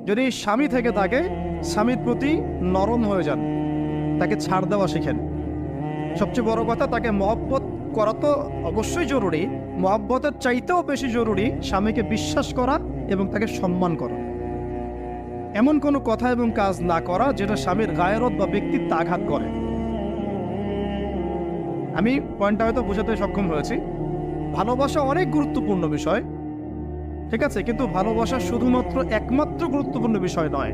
যদি স্বামী থেকে থাকে, স্বামীর প্রতি নরম হয়ে যান, তাকে ছাড় দেওয়া শিখেন। সবচেয়ে বড় কথা, তাকে মহব্বত করা তো অবশ্যই জরুরি, মহব্বতের চাইতেও বেশি জরুরি স্বামীকে বিশ্বাস করা এবং তাকে সম্মান করা। এমন কোনো কথা এবং কাজ না করা যেটা স্বামীর গায়রত বা ব্যক্তিত্ব আঘাত করে। আমি পয়েন্টটা হয়তো বোঝাতে সক্ষম হয়েছি। ভালোবাসা অনেক গুরুত্বপূর্ণ বিষয়, ঠিক আছে, কিন্তু ভালোবাসা শুধুমাত্র একমাত্র গুরুত্বপূর্ণ বিষয় নয়।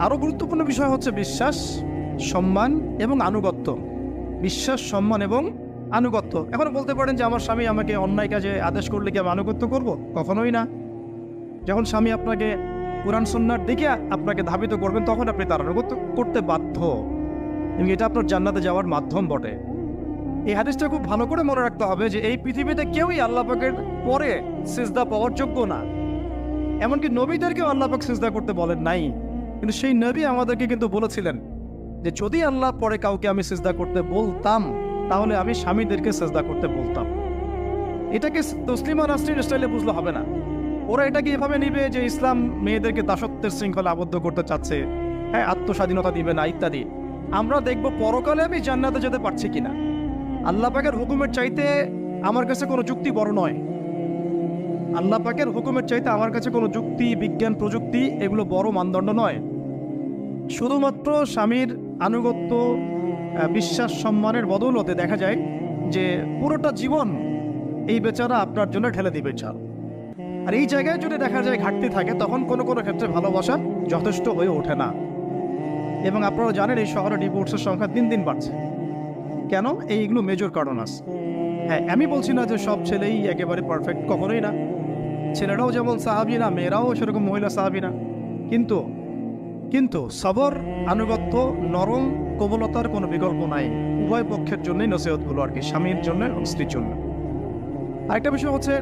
আরও গুরুত্বপূর্ণ বিষয় হচ্ছে বিশ্বাস, সম্মান এবং আনুগত্য। বিশ্বাস, সম্মান এবং আনুগত্য। এখন বলতে পারেন যে আমার স্বামী আমাকে অন্যায় কাজে আদেশ করলে কি আমি আনুগত্য করব? কখনোই না। যখন স্বামী আপনাকে কুরআন সুন্নাহর দিকে আপনাকে ধাবিত করবেন, তখন আপনি তার আনুগত্য করতে বাধ্য, এবং এটা আপনার জান্নাতে যাওয়ার মাধ্যম বটে। এই হাদিসটা খুব ভালো করে মনে রাখতে হবে যে এই পৃথিবীতে কেউই আল্লাহ পাকের পরে সিজদা পাওয়ার যোগ্য না। এমনকি নবীদেরকেও আল্লাহ পাক সিজদা করতে বলেন নাই, কিন্তু সেই নবী আমাদেরকে কিন্তু বলেছিলেন যে যদি আল্লাহ পরে কাউকে আমি সিজদা করতে বলতাম, তাহলে আমি স্বামীদেরকে সিজদা করতে বলতাম। এটাকে তসলিমা নাসরিন স্টাইলে বুঝলে হবে না। ওরা এটাকে এভাবে নিবে যে ইসলাম মেয়েদেরকে দাসত্বের শৃঙ্খলা আবদ্ধ করতে চাচ্ছে, হ্যাঁ, আত্মস্বাধীনতা দিবে না ইত্যাদি। আমরা দেখব পরকালে আমি জান্নাতে যেতে পারছি কিনা। আল্লাহ পাকের হুকুমের চাইতে আমার কাছে কোনো যুক্তি বড় নয়। আল্লাহ পাকের হুকুমের চাইতে আমার কাছে কোনো যুক্তি, বিজ্ঞান, প্রযুক্তি এগুলো বড় মানদণ্ড নয়। শুধুমাত্র স্বামীর আনুগত্য, বিশ্বাস, সম্মানের বদৌলতে দেখা যায় যে পুরোটা জীবন এই বেচারা আপনার জন্য ঢেলে দিবে চাল। আর এই জায়গায় যদি দেখা যায় ঘাটতি থাকে, তখন কোনো কোনো ক্ষেত্রে ভালোবাসা যথেষ্ট হয়ে ওঠে না। এবং আপনারা জানেন এই শহরে ডিভোর্সের সংখ্যা দিন দিন বাড়ছে। কেন? এইগুলো মেজর কারণ আছে। হ্যাঁ, আমি বলছি না যে সব ছেলেই একেবারে পারফেক্ট, কখনোই না। ছেলেরাও যেমন সাহাবী না, মেয়েরাও সেরকম মহিলা সাহাবী না। কিন্তু কিন্তু সবর, আনুগত্য, নরম কোমলতার কোনো বিকল্প নাই। উভয় পক্ষের জন্যই নসিহতগুলো আর কি, স্বামীর জন্য এবং স্ত্রীর জন্য। আরেকটা বিষয় হচ্ছে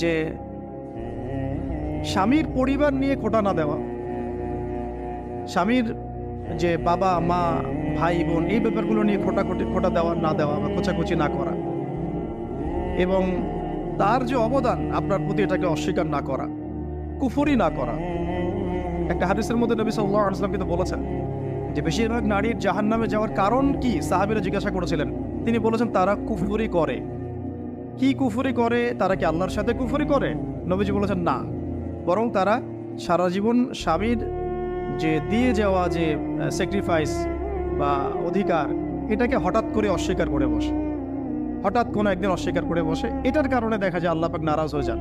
যে স্বামীর পরিবার নিয়ে খোঁটা না দেওয়া, স্বামীর যে বাবা মা ভাই বোন এই ব্যাপারগুলো নিয়ে খোঁটা দেওয়া না দেওয়া বা খোঁচাখুচি না করা, এবং তার যে অবদান আপনার প্রতি এটাকে অস্বীকার না করা, কুফরি না করা। একটা হাদিসের মধ্যে নবী সাল্লাল্লাহু আলাইহি ওয়াসাল্লাম কিন্তু বলেছেন যে বেশিরভাগ নারীর জাহান্নামে যাওয়ার কারণ কি? সাহাবীরা জিজ্ঞাসা করেছিলেন, তিনি বলেছেন তারা কুফরি করে। কি কুফরি করে? তারা কি আল্লাহর সাথে কুফরি করে? নবীজি বলেছেন না, বরং তারা সারা জীবন স্বামীর যে দিয়ে যাওয়া যে স্যাক্রিফাইস বা অধিকার, এটাকে হঠাৎ করে অস্বীকার করে বসে, হঠাৎ কোনো একদিন অস্বীকার করে বসে। এটার কারণে দেখা যায় আল্লাহ পাক নারাজ হয়ে যান।